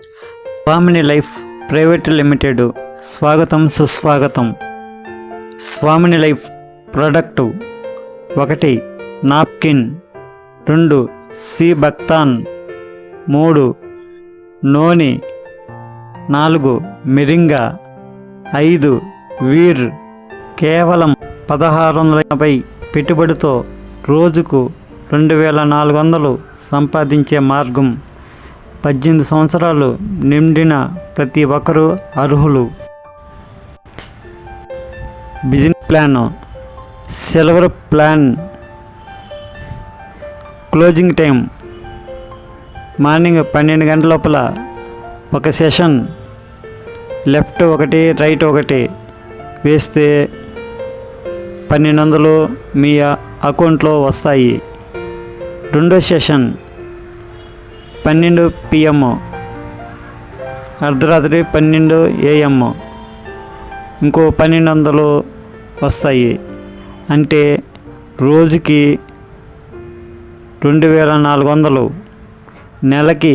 స్వామిని life private limited స్వాగతం సుస్వాగతం. స్వామిని లైఫ్ ప్రోడక్టు 1 నాప్కిన్, 2 సి బక్తాన్, 3 నోని, 4 మిరింగా, 5 వీర్. కేవలం 1650 పెట్టుబడితో రోజుకు 2400 సంపాదించే మార్గం. 18 సంవత్సరాలు నిండిన ప్రతి ఒక్కరూ అర్హులు. Business plan, silver plan. Closing time morning 12 గంటల లోపల ఒక సెషన్, లెఫ్ట్ 1 రైట్ 1 వేస్తే 1200 మీ అకౌంట్లో వస్తాయి. రెండో సెషన్ 12 PM, అర్ధరాత్రి 12 AM, ఇంకో 1200 వస్తాయి. అంటే రోజుకి 2400, నెలకి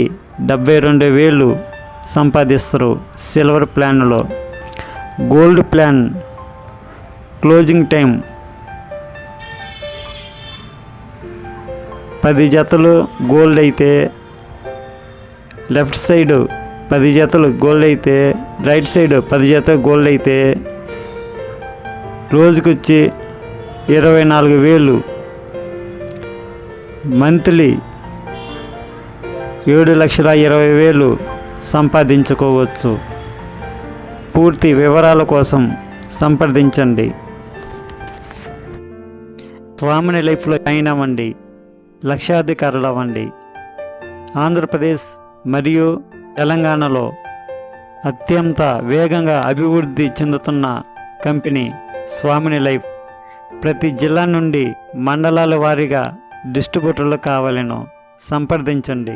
72,000 సంపాదిస్తారు సిల్వర్ ప్లాన్లో. గోల్డ్ ప్లాన్ క్లోజింగ్ టైం 10 జతలు గోల్డ్ అయితే లెఫ్ట్ సైడ్ 10 జతలు గోల్డ్ అయితే రైట్ సైడ్ 10 జతలు గోల్డ్ అయితే రోజుకొచ్చి 24,000. మంత్లీ 7,20,000 సంపాదించుకోవచ్చు. పూర్తి వివరాల కోసం సంప్రదించండి. స్వామిని లైఫ్లో జాయిన్ అవ్వండి, లక్షాధికారులు అవ్వండి. ఆంధ్రప్రదేశ్ మరియు తెలంగాణలో అత్యంత వేగంగా అభివృద్ధి చెందుతున్న కంపెనీ స్వామిని లైఫ్. ప్రతి జిల్లా నుండి మండలాల వారీగా డిస్ట్రిబ్యూటర్లు కావాలను సంప్రదించండి.